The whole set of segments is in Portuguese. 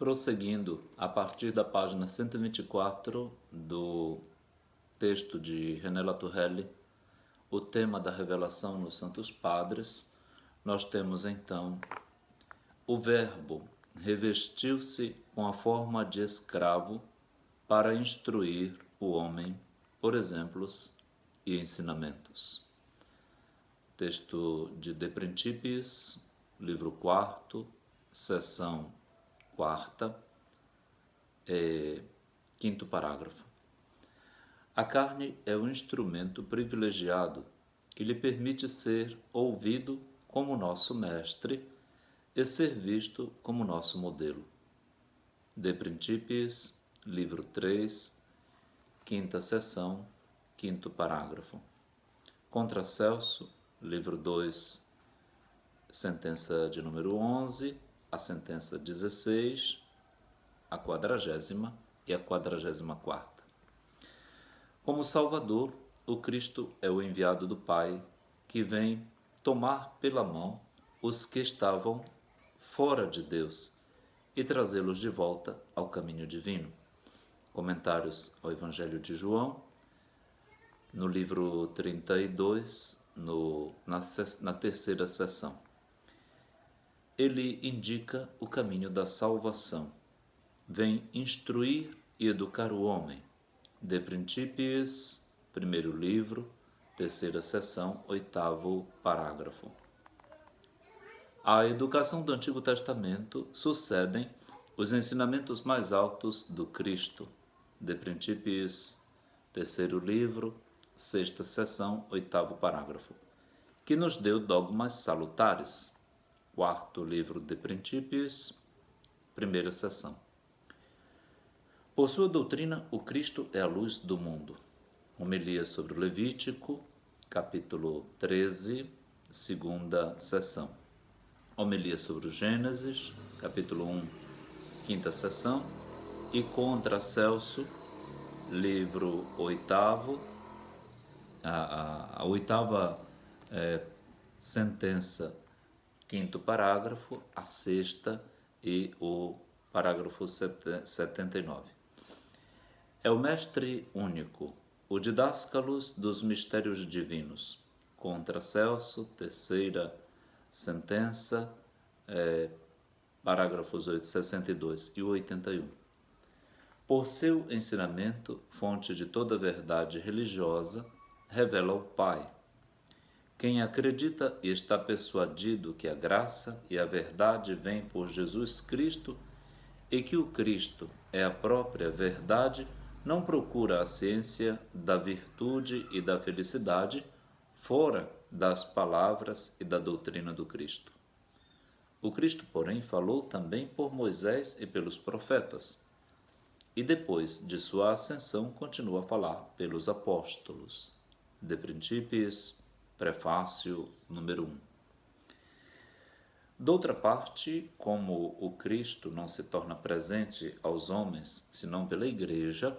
Prosseguindo, a partir da página 124 do texto de René Latourelle, o tema da revelação nos Santos Padres, nós temos então: o Verbo revestiu-se com a forma de escravo para instruir o homem por exemplos e ensinamentos. Texto de Principiis, livro 4º, seção 4ª, 5º parágrafo. A carne é um instrumento privilegiado que lhe permite ser ouvido como nosso mestre e ser visto como nosso modelo. De Principiis, livro 3, 5ª seção, 5º parágrafo. Contra Celso, livro 2, sentença de número 11, a sentença 16, a 40ª e a 44ª. Como Salvador, o Cristo é o enviado do Pai, que vem tomar pela mão os que estavam fora de Deus e trazê-los de volta ao caminho divino. Comentários ao Evangelho de João, no livro 32, na terceira seção. Ele indica o caminho da salvação. Vem instruir e educar o homem. De Principiis, primeiro livro, terceira seção, 8º parágrafo. À educação do Antigo Testamento sucedem os ensinamentos mais altos do Cristo. De Principiis, terceiro livro, sexta seção, 8º parágrafo, que nos deu dogmas salutares. Quarto livro de Principiis, primeira seção. Por sua doutrina, o Cristo é a luz do mundo. Homilia sobre o Levítico, capítulo 13, segunda seção. Homilia sobre o Gênesis, capítulo 1, quinta seção. E contra Celso, livro 8º, a 8ª sentença, 5º parágrafo, a 6ª e o parágrafo 79. É o mestre único, o didáscalos dos mistérios divinos. Contra Celso, terceira sentença, parágrafos 62 e 81. Por seu ensinamento, fonte de toda verdade religiosa, revela o Pai. Quem acredita e está persuadido que a graça e a verdade vêm por Jesus Cristo e que o Cristo é a própria verdade, não procura a ciência da virtude e da felicidade fora das palavras e da doutrina do Cristo. O Cristo, porém, falou também por Moisés e pelos profetas, e depois de sua ascensão continua a falar pelos apóstolos. De Principiis, prefácio número 1. Doutra parte, como o Cristo não se torna presente aos homens senão pela Igreja,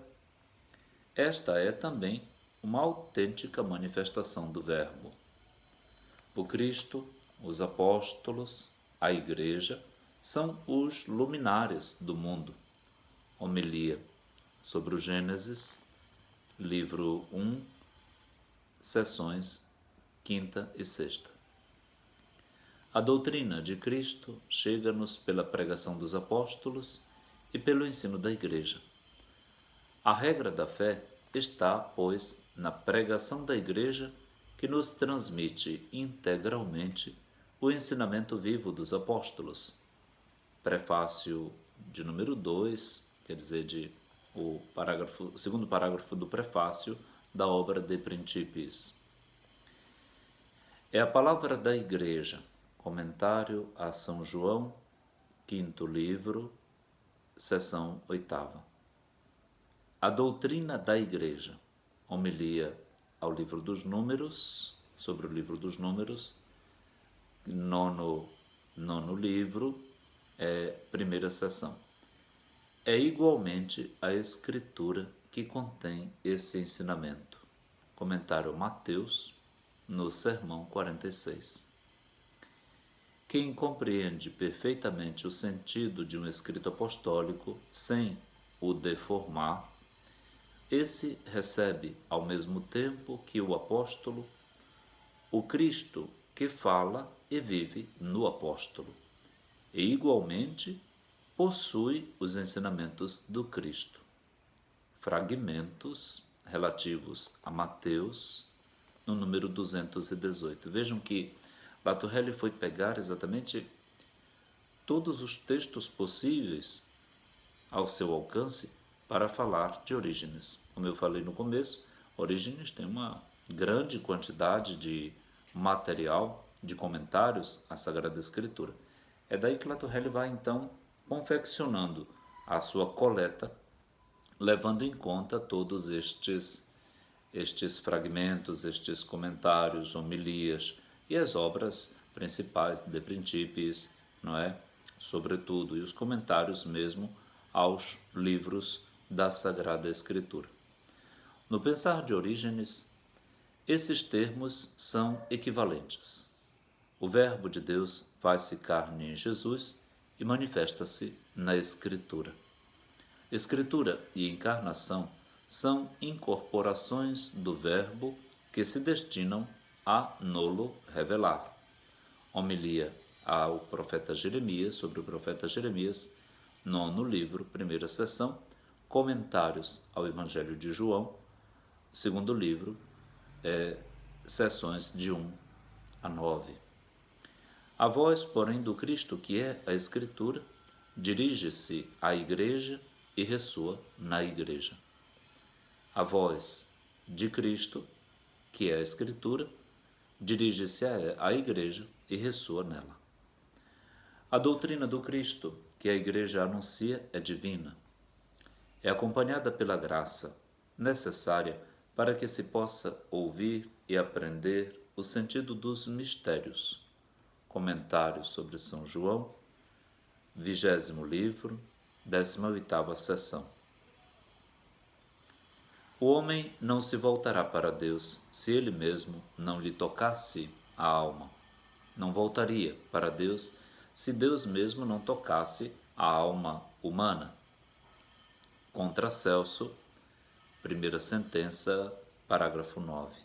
esta é também uma autêntica manifestação do Verbo. O Cristo, os apóstolos, a Igreja são os luminares do mundo. Homilia sobre o Gênesis, livro 1, seções 5ª e 6ª. A doutrina de Cristo chega-nos pela pregação dos apóstolos e pelo ensino da Igreja. A regra da fé está, pois, na pregação da Igreja, que nos transmite integralmente o ensinamento vivo dos apóstolos. Prefácio de número 2, quer dizer, o segundo parágrafo do prefácio da obra De Principiis. É a palavra da Igreja. Comentário a São João, 5º livro, seção 8ª. A doutrina da Igreja. Homilia ao livro dos Números, sobre o livro dos Números, nono livro, primeira seção. É igualmente a Escritura que contém esse ensinamento. Comentário Mateus, no Sermão 46. Quem compreende perfeitamente o sentido de um escrito apostólico sem o deformar, esse recebe, ao mesmo tempo que o apóstolo, o Cristo que fala e vive no apóstolo, e igualmente possui os ensinamentos do Cristo. Fragmentos relativos a Mateus, no número 218. Vejam que Latourelle foi pegar exatamente todos os textos possíveis ao seu alcance para falar de Orígenes. Como eu falei no começo, Orígenes tem uma grande quantidade de material, de comentários à Sagrada Escritura. É daí que Latourelle vai então confeccionando a sua coleta, levando em conta todos estes fragmentos, estes comentários, homilias e as obras principais de Principis, não é? Sobretudo, e os comentários mesmo aos livros da Sagrada Escritura. No pensar de Orígenes, esses termos são equivalentes. O Verbo de Deus faz-se carne em Jesus e manifesta-se na Escritura. Escritura e encarnação são incorporações do Verbo que se destinam a nolo revelar. Homilia ao profeta Jeremias, sobre o profeta Jeremias, 9º livro, 1ª seção, comentários ao Evangelho de João, 2º livro, seções de 1 a 9. A voz, porém, do Cristo, que é a Escritura, dirige-se à Igreja e ressoa na Igreja. A voz de Cristo, que é a Escritura, dirige-se à Igreja e ressoa nela. A doutrina do Cristo, que a Igreja anuncia, é divina. É acompanhada pela graça, necessária para que se possa ouvir e aprender o sentido dos mistérios. Comentários sobre São João, 20º livro, 18ª seção. O homem não se voltará para Deus se ele mesmo não lhe tocasse a alma. Não voltaria para Deus se Deus mesmo não tocasse a alma humana. Contra Celso, primeira sentença, parágrafo 9.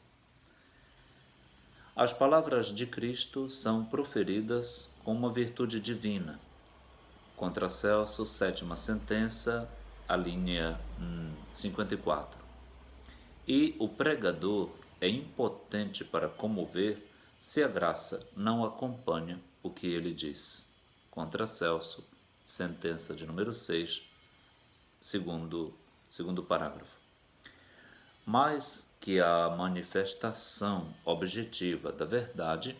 As palavras de Cristo são proferidas com uma virtude divina. Contra Celso, 7ª sentença, a linha 54. E o pregador é impotente para comover se a graça não acompanha o que ele diz. Contra Celso, sentença de número 6, segundo parágrafo. Mais que a manifestação objetiva da verdade,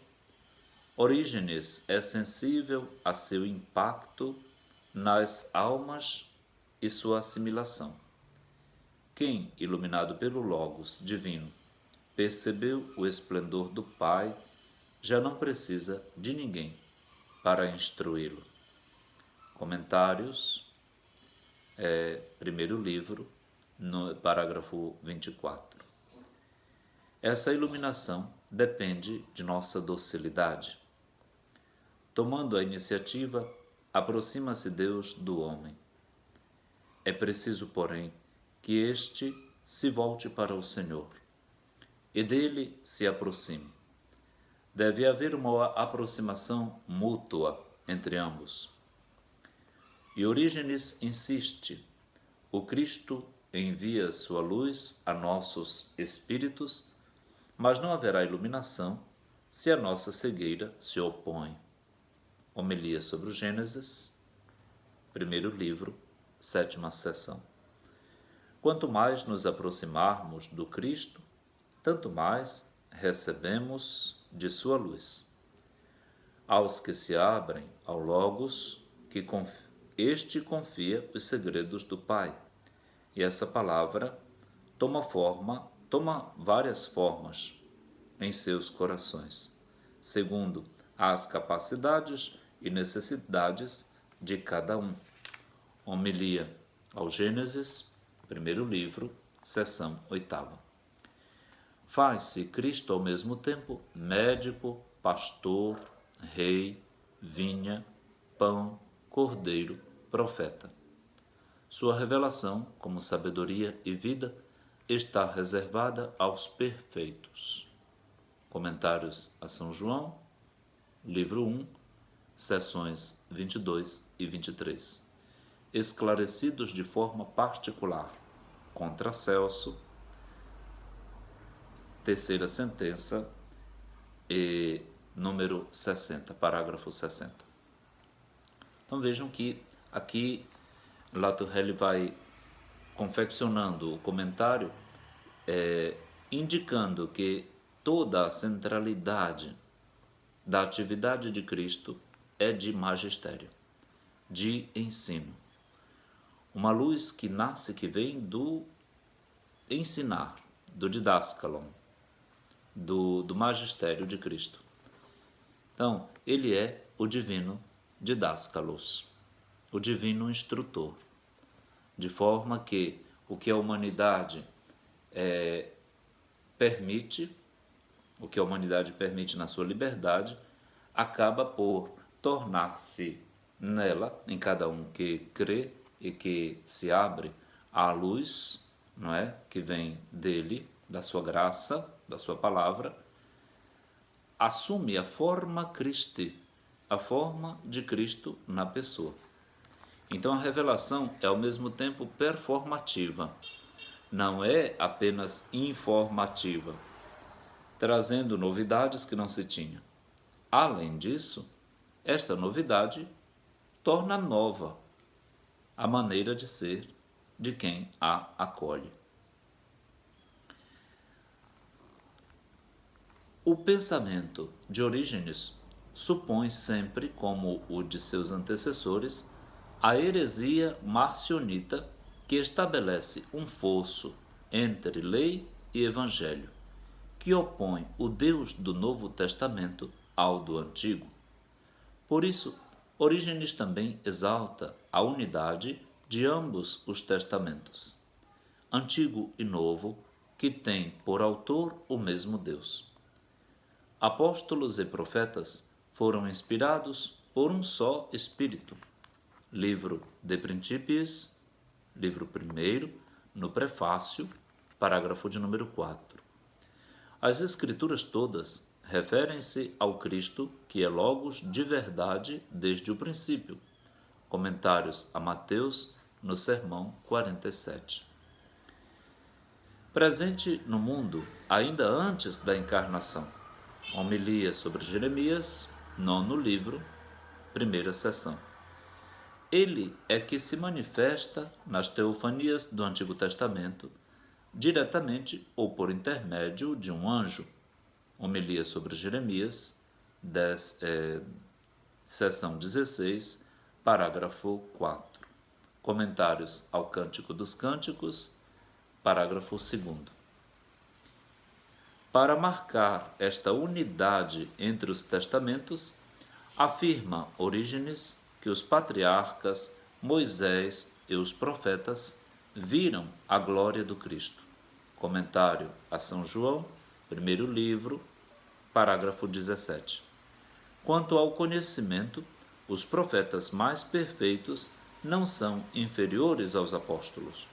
Orígenes é sensível a seu impacto nas almas e sua assimilação. Quem, iluminado pelo Logos divino, percebeu o esplendor do Pai, já não precisa de ninguém para instruí-lo. Comentários, primeiro livro, no parágrafo 24. Essa iluminação depende de nossa docilidade. Tomando a iniciativa, aproxima-se Deus do homem. É preciso, porém, que este se volte para o Senhor e dele se aproxime. Deve haver uma aproximação mútua entre ambos. E Orígenes insiste: o Cristo envia sua luz a nossos espíritos, mas não haverá iluminação se a nossa cegueira se opõe. Homilia sobre o Gênesis, primeiro livro, 7ª seção. Quanto mais nos aproximarmos do Cristo, tanto mais recebemos de sua luz. Aos que se abrem ao Logos, este confia os segredos do Pai. E essa palavra toma várias formas em seus corações, segundo as capacidades e necessidades de cada um. Homilia ao Gênesis, primeiro livro, seção 8ª. Faz-se Cristo ao mesmo tempo médico, pastor, rei, vinha, pão, cordeiro, profeta. Sua revelação, como sabedoria e vida, está reservada aos perfeitos. Comentários a São João, livro 1, seções 22 e 23. Esclarecidos de forma particular. Contra Celso, terceira sentença, e número 60, parágrafo 60. Então vejam que aqui Latourelle vai confeccionando o comentário, indicando que toda a centralidade da atividade de Cristo é de magistério, de ensino. Uma luz que nasce, que vem do ensinar, do didáscalon, do magistério de Cristo. Então, ele é o divino didáscalos, o divino instrutor, de forma que o que a humanidade permite, o que a humanidade permite na sua liberdade, acaba por tornar-se nela, em cada um que crê e que se abre à luz, não é, que vem dele, da sua graça, da sua palavra, assume a forma Christi, a forma de Cristo na pessoa. Então a revelação é ao mesmo tempo performativa, não é apenas informativa, trazendo novidades que não se tinha. Além disso, esta novidade torna nova a maneira de ser de quem a acolhe. O pensamento de Orígenes supõe sempre, como o de seus antecessores, a heresia marcionita que estabelece um fosso entre lei e evangelho, que opõe o Deus do Novo Testamento ao do Antigo. Por isso, Orígenes também exalta a unidade de ambos os testamentos, Antigo e Novo, que têm por autor o mesmo Deus. Apóstolos e profetas foram inspirados por um só Espírito. Livro De Principiis, livro 1, no prefácio, parágrafo de número 4. As Escrituras todas referem-se ao Cristo, que é Logos de verdade desde o princípio. Comentários a Mateus, no Sermão 47. Presente no mundo ainda antes da encarnação. Homilia sobre Jeremias, 9º livro, 1ª seção. Ele é que se manifesta nas teofanias do Antigo Testamento, diretamente ou por intermédio de um anjo. Homilia sobre Jeremias, seção 16, parágrafo 4. Comentários ao Cântico dos Cânticos, parágrafo 2º. Para marcar esta unidade entre os testamentos, afirma Orígenes que os patriarcas, Moisés e os profetas viram a glória do Cristo. Comentário a São João, 1º livro, parágrafo 17. Quanto ao conhecimento, os profetas mais perfeitos não são inferiores aos apóstolos.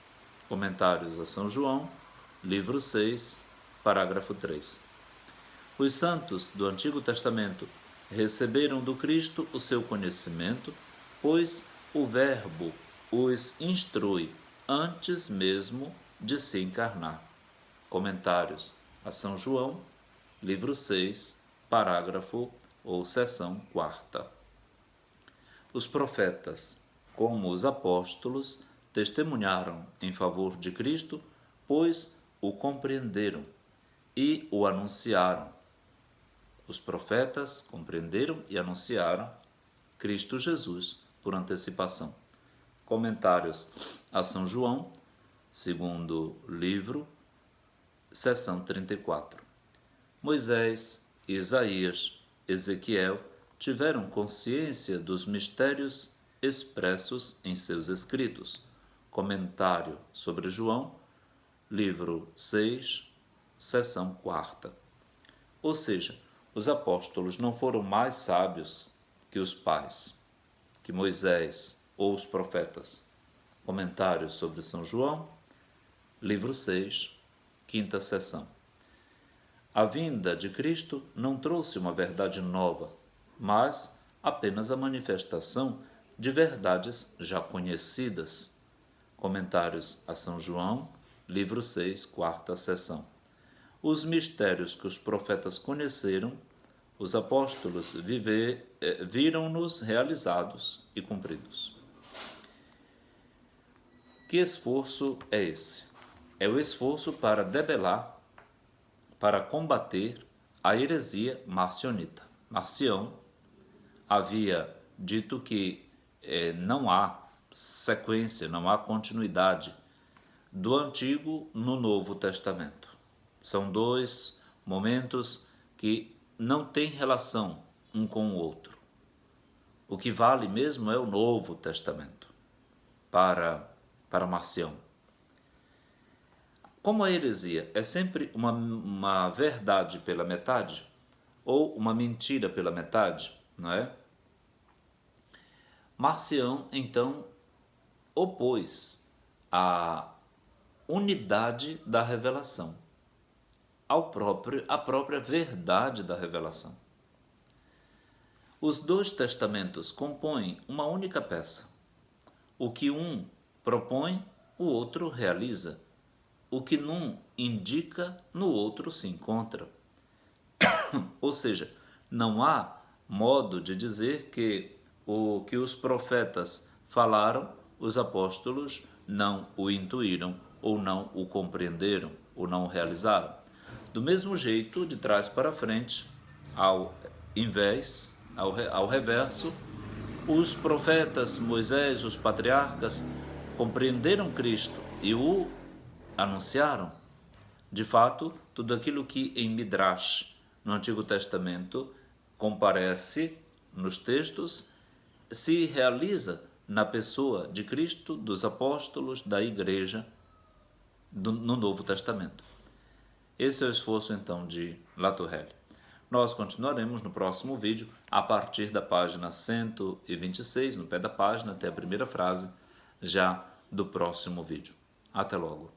Comentários a São João, livro 6, parágrafo 3. Os santos do Antigo Testamento receberam do Cristo o seu conhecimento, pois o Verbo os instrui antes mesmo de se encarnar. Comentários a São João, livro 6, parágrafo ou seção 4ª. Os profetas, como os apóstolos, testemunharam em favor de Cristo, pois o compreenderam e o anunciaram. Os profetas compreenderam e anunciaram Cristo Jesus por antecipação. Comentários a São João, 2º livro, seção 34. Moisés, Isaías, Ezequiel tiveram consciência dos mistérios expressos em seus escritos. Comentário sobre João, livro 6, seção 4ª. Ou seja, os apóstolos não foram mais sábios que os pais, que Moisés ou os profetas. Comentários sobre São João, livro 6, quinta seção. A vinda de Cristo não trouxe uma verdade nova, mas apenas a manifestação de verdades já conhecidas. Comentários a São João, livro 6, quarta seção. Os mistérios que os profetas conheceram, os apóstolos viram-nos realizados e cumpridos. Que esforço é esse? É o esforço para debelar, para combater a heresia marcionita. Marcião havia dito que não há sequência, não há continuidade do Antigo no Novo Testamento. São dois momentos que não têm relação um com o outro. O que vale mesmo é o Novo Testamento para Marcião. Como a heresia é sempre uma verdade pela metade, ou uma mentira pela metade, não é? Marcião, então, opôs a unidade da revelação à própria verdade da revelação. Os dois testamentos compõem uma única peça. O que um propõe, o outro realiza. O que num indica, no outro se encontra. Ou seja, não há modo de dizer que o que os profetas falaram, os apóstolos não o intuíram, ou não o compreenderam, ou não o realizaram. Do mesmo jeito, de trás para frente, ao reverso, os profetas, Moisés, os patriarcas, compreenderam Cristo e o anunciaram. De fato, tudo aquilo que em Midrash, no Antigo Testamento, comparece nos textos, se realiza na pessoa de Cristo, dos apóstolos, da Igreja, no Novo Testamento. Esse é o esforço, então, de Latourelle. Nós continuaremos no próximo vídeo, a partir da página 126, no pé da página, até a primeira frase, já do próximo vídeo. Até logo!